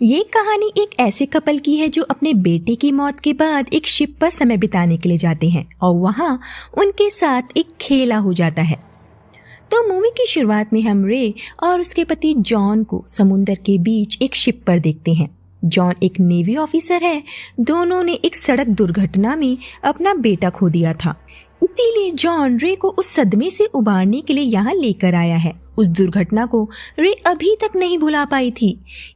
ये कहानी एक ऐसे कपल की है जो अपने बेटे की मौत के बाद एक शिप पर समय बिताने के लिए जाते हैं और वहाँ उनके साथ एक खेला हो जाता है। तो मूवी की शुरुआत में हम रे और उसके पति जॉन को समुंदर के बीच एक शिप पर देखते हैं। जॉन एक नेवी ऑफिसर है। दोनों ने एक सड़क दुर्घटना में अपना बेटा खो दिया था, इसीलिए जॉन रे को उस सदमे से उबारने के लिए यहाँ लेकर आया है। उस दुर्घटना को रे अभी तक नहीं भुला पाई थी,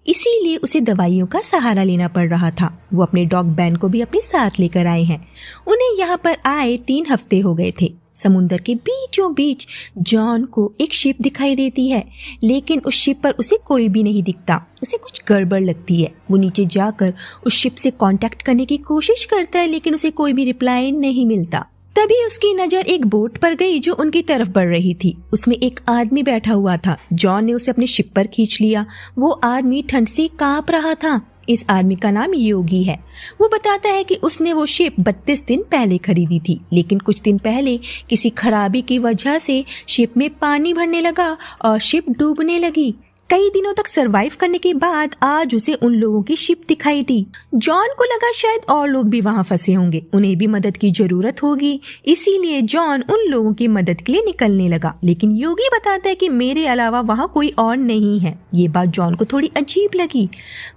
इसीलिए उसे दवाइयों का सहारा लेना पड़ रहा था। वो अपने डॉग बैन को भी अपने साथ लेकर आए हैं। उन्हें यहाँ पर आए 3 हफ्ते हो गए थे। समुंदर के बीचों बीच जॉन को एक शिप दिखाई देती है, लेकिन उस शिप पर उसे कोई भी नहीं दिखता। उसे कुछ गड़बड़ लगती है। वो नीचे जाकर उस शिप से कांटेक्ट करने की कोशिश करता है, लेकिन उसे कोई भी रिप्लाई नहीं मिलता। तभी उसकी नजर एक बोट पर गई जो उनकी तरफ बढ़ रही थी। उसमें एक आदमी बैठा हुआ था। जॉन ने उसे अपनी शिप पर खींच लिया। वो आदमी ठंड से कांप रहा था। इस आदमी का नाम योगी है। वो बताता है कि उसने वो शिप 32 दिन पहले खरीदी थी, लेकिन कुछ दिन पहले किसी खराबी की वजह से शिप में पानी भरने लगा और शिप डूबने लगी। कई दिनों तक सरवाइव करने के बाद आज उसे उन लोगों की शिप दिखाई दी। जॉन को लगा शायद और लोग भी वहां फंसे होंगे, उन्हें भी मदद की जरूरत होगी, इसीलिए जॉन उन लोगों की मदद के लिए निकलने लगा। लेकिन योगी बताता है कि मेरे अलावा वहां कोई और नहीं है। ये बात जॉन को थोड़ी अजीब लगी।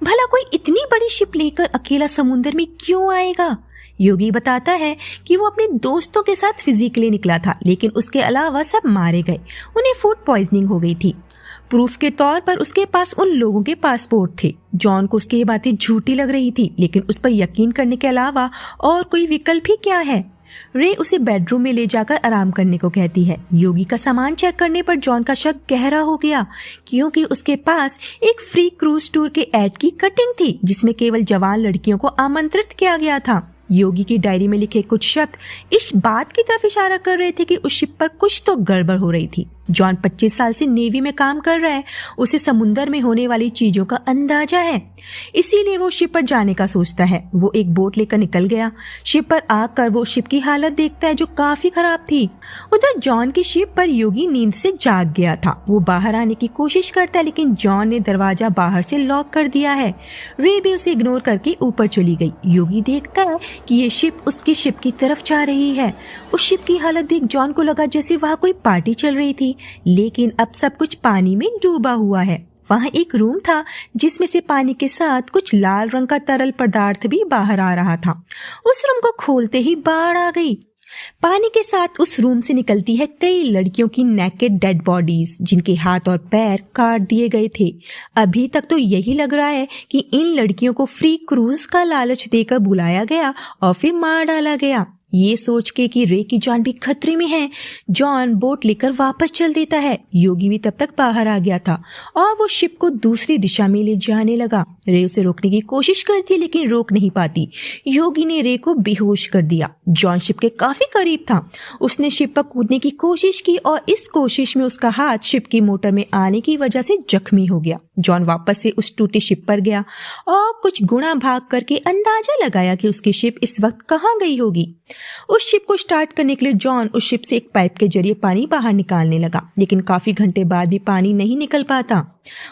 भला कोई इतनी बड़ी शिप लेकर अकेला समुद्र में क्यों आएगा? योगी बताता है कि वो अपने दोस्तों के साथ फिजिकली निकला था, लेकिन उसके अलावा सब मारे गए। उन्हें फूड पॉइजनिंग हो गई थी। प्रूफ के तौर पर उसके पास उन लोगों के पासपोर्ट थे। जॉन को उसकी ये बातें झूठी लग रही थी, लेकिन उस पर यकीन करने के अलावा और कोई विकल्प ही क्या है। रे उसे बेडरूम में ले जाकर आराम करने को कहती है। योगी का सामान चेक करने पर जॉन का शक गहरा हो गया, क्योंकि उसके पास एक फ्री क्रूज टूर के ऐड की कटिंग थी जिसमें केवल जवान लड़कियों को आमंत्रित किया गया था। योगी की डायरी में लिखे कुछ शब्द इस बात की तरफ इशारा कर रहे थे कि उस शिप पर कुछ तो गड़बड़ हो रही थी। जॉन 25 साल से नेवी में काम कर रहा है। उसे समुंदर में होने वाली चीजों का अंदाजा है, इसीलिए वो शिप पर जाने का सोचता है। वो एक बोट लेकर निकल गया। शिप पर आकर वो शिप की हालत देखता है जो काफी खराब थी। उधर जॉन की शिप पर योगी नींद से जाग गया था। वो बाहर आने की कोशिश करता है, लेकिन जॉन ने दरवाजा बाहर से लॉक कर दिया है। रे भी उसे इग्नोर करके ऊपर चली गई। योगी देखता है कि ये शिप उसकी शिप की तरफ जा रही है। उस शिप की हालत देख जॉन को लगा जैसे वहाँ कोई पार्टी चल रही थी, लेकिन अब सब कुछ पानी में डूबा हुआ है। वहाँ एक रूम था जिसमें से पानी के साथ कुछ लाल रंग का तरल पदार्थ भी बाहर आ रहा था। उस रूम को खोलते ही बाढ़ आ गई। पानी के साथ उस रूम से निकलती है कई लड़कियों की नेकेड डेड बॉडीज, जिनके हाथ और पैर काट दिए गए थे। अभी तक तो यही लग रहा है कि इन लड़कियों को फ्री क्रूज का लालच देकर बुलाया गया और फिर मार डाला गया। ये सोच के कि रे की जान भी खतरे में है, जॉन बोट लेकर वापस चल देता है। योगी भी तब तक बाहर आ गया था और वो शिप को दूसरी दिशा में ले जाने लगा। रे उसे रोकने की कोशिश करती है, लेकिन रोक नहीं पाती। योगी ने रे को बेहोश कर दिया। जॉन शिप के काफी करीब था। उसने शिप पर कूदने की कोशिश की और इस कोशिश में उसका हाथ शिप की मोटर में आने की वजह से जख्मी हो गया। जॉन वापस से उस टूटी शिप पर गया और कुछ गुणा भाग करके अंदाजा लगाया कि उसकी शिप इस वक्त कहाँ गई होगी। उस शिप को स्टार्ट करने के लिए जॉन उस शिप से एक पाइप के जरिए पानी बाहर निकालने लगा, लेकिन काफी घंटे बाद भी पानी नहीं निकल पाता।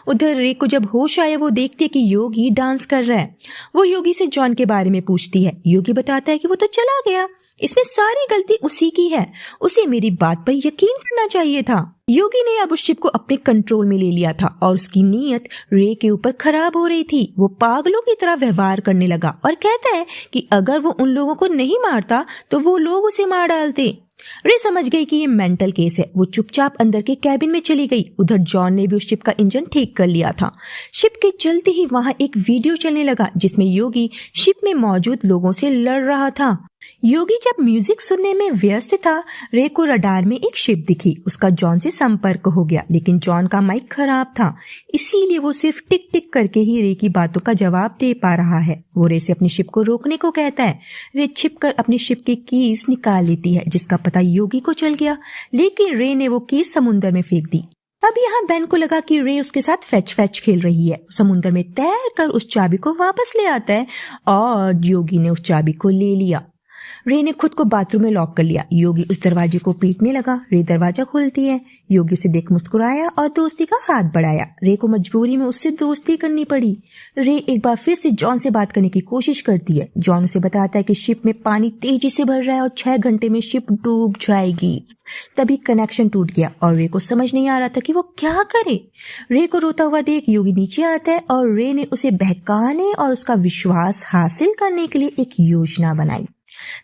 उधर रे को जब होश आया, वो देखती है कि योगी डांस कर रहा है। वो योगी से जॉन के बारे में पूछती है। योगी बताता है कि वो तो चला गया, इसमें सारी गलती उसी की है। उसे मेरी बात पर यकीन करना चाहिए था। योगी ने अब उस शिप को अपने कंट्रोल में ले लिया था और उसकी नीयत रे के ऊपर खराब हो रही थी। वो पागलों की तरह व्यवहार करने लगा और कहता है कि अगर वो उन लोगों को नहीं मारता तो वो लोग उसे मार डालते। रे समझ गई कि ये मेंटल केस है। वो चुपचाप अंदर के कैबिन में चली गई। उधर जॉन ने भी उस शिप का इंजन ठीक कर लिया था। शिप के चलते ही वहां एक वीडियो चलने लगा जिसमें योगी शिप में मौजूद लोगों से लड़ रहा था। योगी जब म्यूजिक सुनने में व्यस्त था, रे को रडार में एक शिप दिखी। उसका जॉन से संपर्क हो गया, लेकिन जॉन का माइक खराब था, इसीलिए वो सिर्फ टिक टिक करके ही रे की बातों का जवाब दे पा रहा है। वो रे से अपनी शिप को रोकने को कहता है। रे छिप कर अपनी शिप की कीज निकाल लेती है, जिसका पता योगी को चल गया, लेकिन रे ने वो कीज समुद्र में फेंक दी। अब यहाँ बेन को लगा कि रे उसके साथ फैच फैच खेल रही है। समुद्र में तैर कर उस चाबी को वापस ले आता है और योगी ने उस चाबी को ले लिया। रे ने खुद को बाथरूम में लॉक कर लिया। योगी उस दरवाजे को पीटने लगा। रे दरवाजा खोलती है। योगी उसे देख मुस्कुराया और दोस्ती का हाथ बढ़ाया। रे को मजबूरी में उससे दोस्ती करनी पड़ी। रे एक बार फिर से जॉन से बात करने की कोशिश करती है। जॉन उसे बताता है कि शिप में पानी तेजी से भर रहा है और 6 घंटे में शिप डूब जाएगी। तभी कनेक्शन टूट गया और रे को समझ नहीं आ रहा था कि वो क्या करे। रे को रोता हुआ देख योगी नीचे आता है और रे ने उसे बहकाने और उसका विश्वास हासिल करने के लिए एक योजना बनाई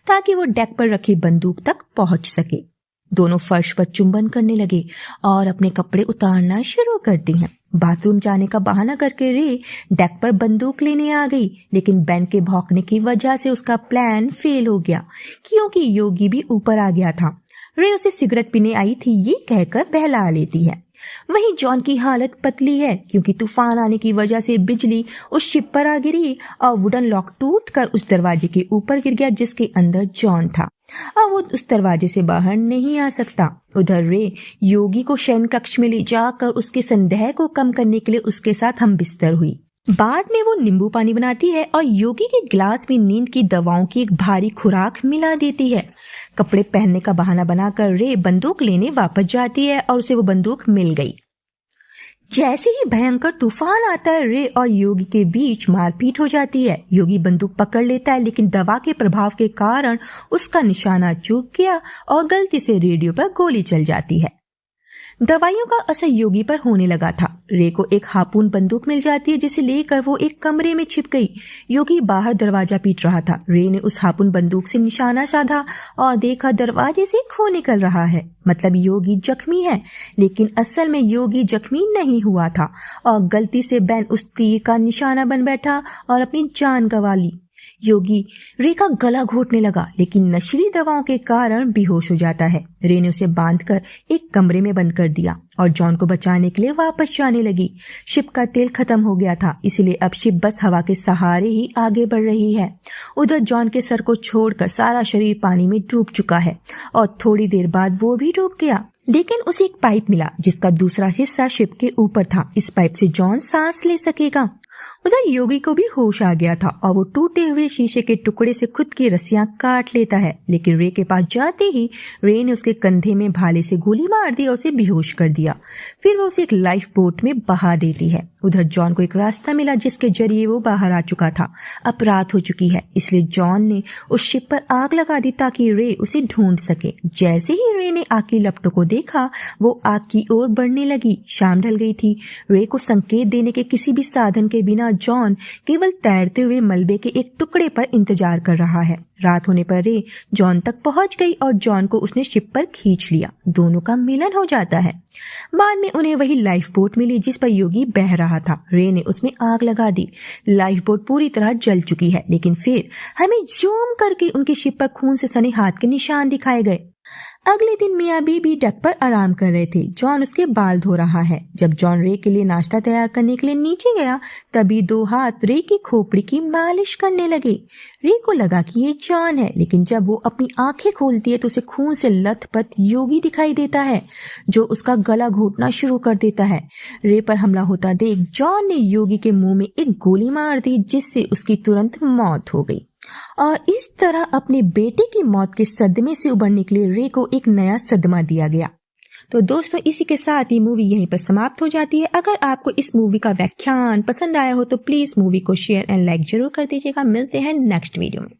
ताकि वो डेक पर रखी बंदूक तक पहुंच सके। दोनों फर्श पर चुंबन करने लगे और अपने कपड़े उतारना शुरू करती हैं। बाथरूम जाने का बहाना करके रे डेक पर बंदूक लेने आ गई, लेकिन बेन के भौंकने की वजह से उसका प्लान फेल हो गया क्योंकि योगी भी ऊपर आ गया था। रे उसे सिगरेट पीने आई थी ये कहकर बहला लेती है। वहीं जॉन की हालत पतली है क्योंकि तूफान आने की वजह से बिजली उस शिप पर आ गिरी और वुडन लॉक टूटकर उस दरवाजे के ऊपर गिर गया जिसके अंदर जॉन था और वो उस दरवाजे से बाहर नहीं आ सकता। उधर रे योगी को शयन कक्ष में ले जाकर उसके संदेह को कम करने के लिए उसके साथ हम बिस्तर हुई। बाद में वो नींबू पानी बनाती है और योगी के गिलास में नींद की दवाओं की एक भारी खुराक मिला देती है। कपड़े पहनने का बहाना बनाकर रे बंदूक लेने वापस जाती है और उसे वो बंदूक मिल गई। जैसे ही भयंकर तूफान आता है रे और योगी के बीच मारपीट हो जाती है। योगी बंदूक पकड़ लेता है लेकिन दवा के प्रभाव के कारण उसका निशाना चूक गया और गलती से रेडियो पर गोली चल जाती है। दवाइयों का असर योगी पर होने लगा था। रे को एक हार्पून बंदूक मिल जाती है जिसे लेकर वो एक कमरे में छिप गई। योगी बाहर दरवाजा पीट रहा था। रे ने उस हार्पून बंदूक से निशाना साधा और देखा दरवाजे से खून निकल रहा है, मतलब योगी जख्मी है। लेकिन असल में योगी जख्मी नहीं हुआ था और गलती से बेन उस तीर का निशाना बन बैठा और अपनी जान गंवा ली। योगी रे का गला घोटने लगा लेकिन नशीली दवाओं के कारण बेहोश हो जाता है। रे ने उसे बांधकर एक कमरे में बंद कर दिया और जॉन को बचाने के लिए वापस जाने लगी। शिप का तेल खत्म हो गया था इसलिए अब शिप बस हवा के सहारे ही आगे बढ़ रही है। उधर जॉन के सर को छोड़कर सारा शरीर पानी में डूब चुका है और थोड़ी देर बाद वो भी डूब गया। लेकिन उसे एक पाइप मिला जिसका दूसरा हिस्सा शिप के ऊपर था। इस पाइप से जॉन सांस ले सकेगा। उधर योगी को भी होश आ गया था और वो टूटे हुए शीशे के टुकड़े से खुद की रस्सियां काट लेता है, लेकिन रे के पास जाते ही रे ने उसके कंधे में भाले से गोली मार दी और उसे बेहोश कर दिया। फिर वो उसे एक लाइफ बोट में बहा देती है। उधर जॉन को एक रास्ता मिला जिसके जरिए वो बाहर आ चुका था। अब रात हो चुकी है इसलिए जॉन ने उस शिप पर आग लगा दी ताकि रे उसे ढूंढ सके। जैसे ही रे ने आग की लपटों को देखा वो आग की ओर बढ़ने लगी। शाम ढल गई थी। रे को संकेत देने के किसी भी साधन के बिना जॉन केवल तैरते हुए मलबे के एक टुकड़े पर इंतजार कर रहा है। रात होने पर रे जॉन तक पहुंच गई और जॉन को उसने शिप पर खींच लिया। दोनों का मिलन हो जाता है। बाद में उन्हें वही लाइफ बोट मिली जिस पर योगी बह रहा था। रे ने उसमें आग लगा दी। लाइफ बोट पूरी तरह जल चुकी है, लेकिन फिर हमें जूम करके उनकी शिप पर खून से सने हाथ के निशान दिखाए गए। अगले दिन मियाँ बीबी डेक पर आराम कर रहे थे। जॉन उसके बाल धो रहा है। जब जॉन रे के लिए नाश्ता तैयार करने के लिए नीचे गया तभी 2 हाथ रे की खोपड़ी की मालिश करने लगे। रे को लगा कि ये जॉन है, लेकिन जब वो अपनी आंखें खोलती है तो उसे खून से लथपथ योगी दिखाई देता है जो उसका गला घोटना शुरू कर देता है। रे पर हमला होता देख जॉन ने योगी के मुंह में एक गोली मार दी जिससे उसकी तुरंत मौत हो गई और इस तरह अपने बेटे की मौत के सदमे से उबरने के लिए रे को एक नया सदमा दिया गया। तो दोस्तों इसी के साथ ये मूवी यहीं पर समाप्त हो जाती है। अगर आपको इस मूवी का व्याख्यान पसंद आया हो तो प्लीज मूवी को शेयर एंड लाइक जरूर कर दीजिएगा। मिलते हैं नेक्स्ट वीडियो में।